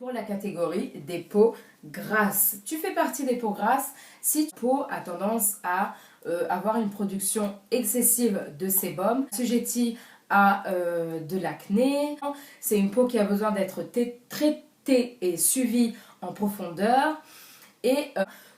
Pour la catégorie des peaux grasses. Tu fais partie des peaux grasses si ta peau a tendance à avoir une production excessive de sébum, assujettie à de l'acné. C'est une peau qui a besoin d'être traitée et suivie en profondeur. Et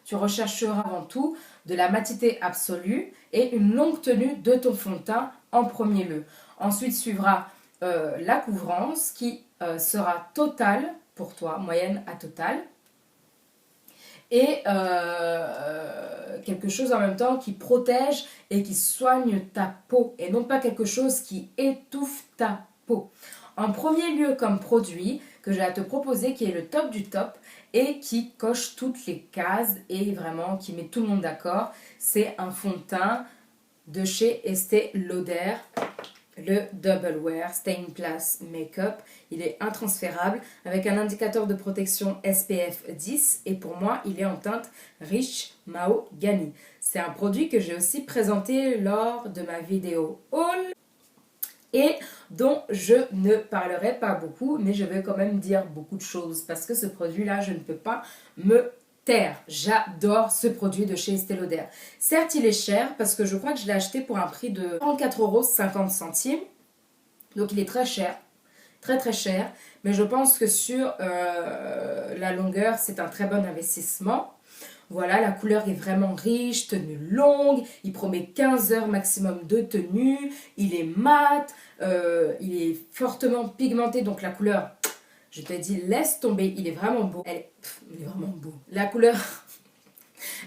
tu rechercheras avant tout de la matité absolue et une longue tenue de ton fond de teint en premier lieu. Ensuite suivra la couvrance qui sera totale pour toi, moyenne à totale. Et quelque chose en même temps qui protège et qui soigne ta peau et non pas quelque chose qui étouffe ta peau. En premier lieu comme produit que j'ai à te proposer qui est le top du top et qui coche toutes les cases et vraiment qui met tout le monde d'accord, c'est un fond de teint de chez Estée Lauder. Le Double Wear Stay in Place Makeup, il est intransférable avec un indicateur de protection SPF 10 et pour moi il est en teinte Rich Mahogany. C'est un produit que j'ai aussi présenté lors de ma vidéo haul et dont je ne parlerai pas beaucoup, mais je vais quand même dire beaucoup de choses parce que ce produit là je ne peux pas me taire. J'adore ce produit de chez Estée Lauder. Certes, il est cher parce que je crois que je l'ai acheté pour un prix de 34,50 €. Donc il est très cher, très très cher. Mais je pense que sur la longueur, c'est un très bon investissement. Voilà, la couleur est vraiment riche, tenue longue. Il promet 15 heures maximum de tenue. Il est mat, il est fortement pigmenté, donc la couleur... Je te dis, laisse tomber, il est vraiment beau. Il est vraiment beau. La couleur,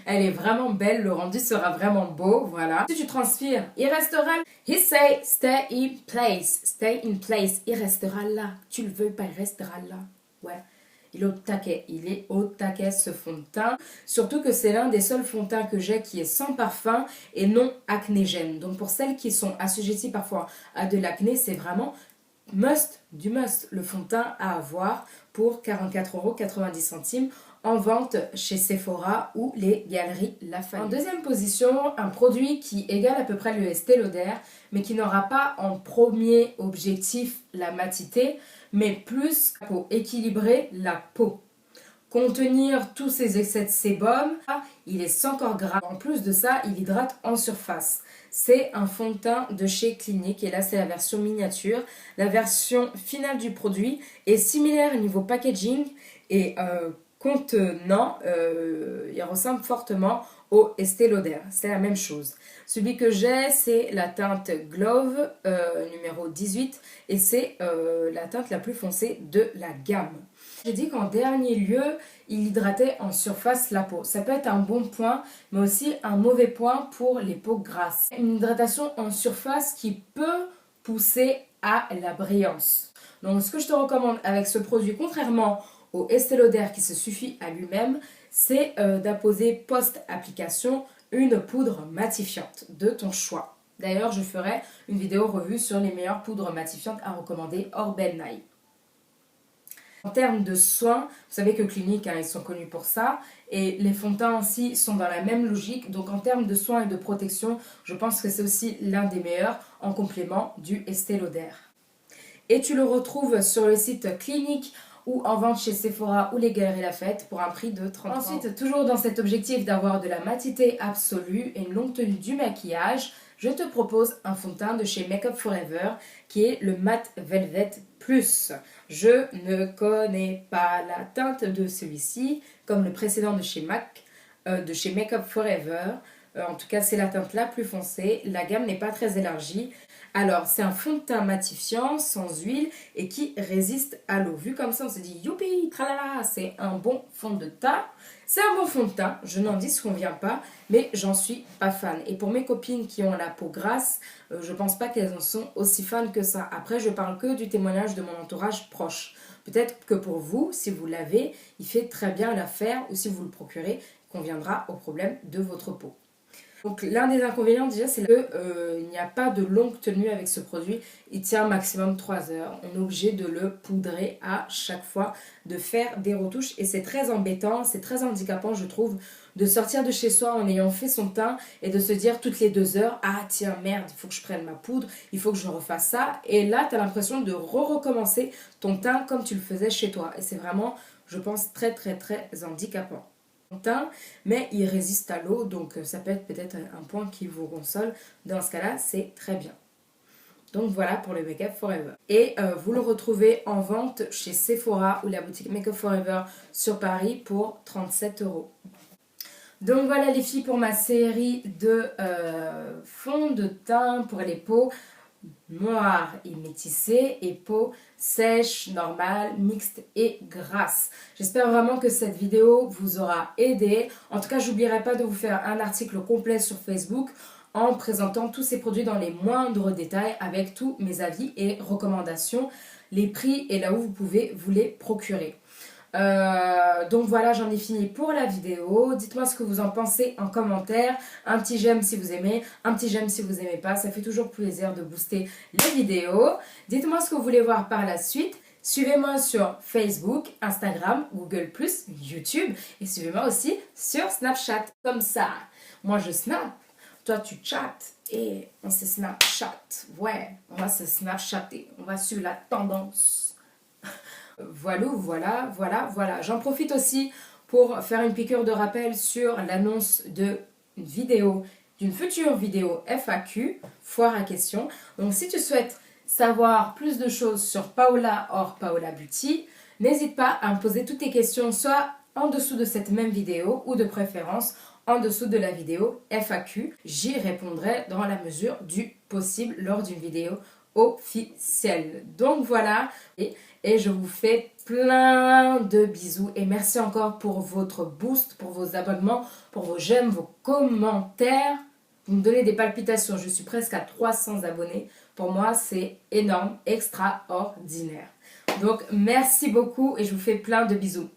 elle est vraiment belle. Le rendu sera vraiment beau, voilà. Si tu transpires, il restera. He say, stay in place. Stay in place. Il restera là. Tu le veux pas, il restera là. Ouais. Il est au taquet. Il est au taquet, ce fond de teint. Surtout que c'est l'un des seuls fonds de teint que j'ai qui est sans parfum et non acnégène. Donc pour celles qui sont assujetties parfois à de l'acné, c'est vraiment... du must, le fond de teint à avoir pour 44,90 € en vente chez Sephora ou les galeries Lafayette. En deuxième position, un produit qui égale à peu près le Estée Lauder, mais qui n'aura pas en premier objectif la matité, mais plus pour équilibrer la peau. Contenir tous ces excès de sébum, il est sans corps gras. En plus de ça, il hydrate en surface. C'est un fond de teint de chez Clinique et là c'est la version miniature. La version finale du produit est similaire au niveau packaging et contenant, il ressemble fortement au Estée Lauder. C'est la même chose. Celui que j'ai, c'est la teinte Glove numéro 18 et c'est la teinte la plus foncée de la gamme. J'ai dit qu'en dernier lieu, il hydratait en surface la peau. Ça peut être un bon point, mais aussi un mauvais point pour les peaux grasses. Une hydratation en surface qui peut pousser à la brillance. Donc ce que je te recommande avec ce produit, contrairement au Estée Lauder qui se suffit à lui-même, c'est d'apposer post-application une poudre matifiante de ton choix. D'ailleurs, je ferai une vidéo revue sur les meilleures poudres matifiantes à recommander hors Ben Nye. En termes de soins, vous savez que Clinique, ils sont connus pour ça, et les fonds de teint aussi sont dans la même logique. Donc en termes de soins et de protection, je pense que c'est aussi l'un des meilleurs en complément du Estée Lauder. Et tu le retrouves sur le site Clinique ou en vente chez Sephora ou les Galeries Lafayette pour un prix de 30 €. Ensuite, toujours dans cet objectif d'avoir de la matité absolue et une longue tenue du maquillage, je te propose un fond de teint de chez Make Up For Ever qui est le Matte Velvet Plus. Je ne connais pas la teinte de celui-ci comme le précédent de chez Make Up For Ever. En tout cas, c'est la teinte la plus foncée. La gamme n'est pas très élargie. Alors, c'est un fond de teint matifiant, sans huile et qui résiste à l'eau. Vu comme ça, on se dit youpi, tralala, c'est un bon fond de teint. C'est un bon fond de teint, je n'en disconviens pas, mais j'en suis pas fan. Et pour mes copines qui ont la peau grasse, je pense pas qu'elles en sont aussi fans que ça. Après, je parle que du témoignage de mon entourage proche. Peut-être que pour vous, si vous l'avez, il fait très bien l'affaire, ou si vous le procurez, il conviendra au problème de votre peau. Donc l'un des inconvénients déjà c'est qu'il n'y a pas de longue tenue avec ce produit, il tient maximum 3 heures, on est obligé de le poudrer à chaque fois, de faire des retouches et c'est très embêtant, c'est très handicapant je trouve de sortir de chez soi en ayant fait son teint et de se dire toutes les 2 heures, ah tiens merde, il faut que je prenne ma poudre, il faut que je refasse ça et là tu as l'impression de recommencer ton teint comme tu le faisais chez toi et c'est vraiment je pense très handicapant. Teint, mais il résiste à l'eau, donc ça peut être peut-être un point qui vous console. Dans ce cas-là, c'est très bien. Donc voilà pour le Make Up Forever. Et vous le retrouvez en vente chez Sephora ou la boutique Make Up Forever sur Paris pour 37 €. Donc voilà les filles pour ma série de fonds de teint pour les peaux noire et métissée et peau sèche, normale, mixte et grasse. J'espère vraiment que cette vidéo vous aura aidé. En tout cas, j'oublierai pas de vous faire un article complet sur Facebook en présentant tous ces produits dans les moindres détails avec tous mes avis et recommandations, les prix et là où vous pouvez vous les procurer. Donc voilà, j'en ai fini pour la vidéo. Dites-moi ce que vous en pensez en commentaire. Un petit j'aime si vous aimez, un petit j'aime si vous aimez pas. Ça fait toujours plaisir de booster les vidéos. Dites-moi ce que vous voulez voir par la suite. Suivez-moi sur Facebook, Instagram, Google+, YouTube et suivez-moi aussi sur Snapchat. Comme ça, moi je snap, toi tu chattes et on se Snapchat. Ouais, on va se Snapchatter, on va suivre la tendance. Voilà. J'en profite aussi pour faire une piqûre de rappel sur l'annonce d'une future vidéo FAQ, foire à questions. Donc si tu souhaites savoir plus de choses sur Paola or Paola Beauty, n'hésite pas à me poser toutes tes questions, soit en dessous de cette même vidéo ou de préférence en dessous de la vidéo FAQ. J'y répondrai dans la mesure du possible lors d'une vidéo officielle. Donc voilà, et je vous fais plein de bisous et merci encore pour votre boost, pour vos abonnements, pour vos j'aime, vos commentaires. Vous me donnez des palpitations, je suis presque à 300 abonnés. Pour moi, c'est énorme, extraordinaire. Donc merci beaucoup et je vous fais plein de bisous.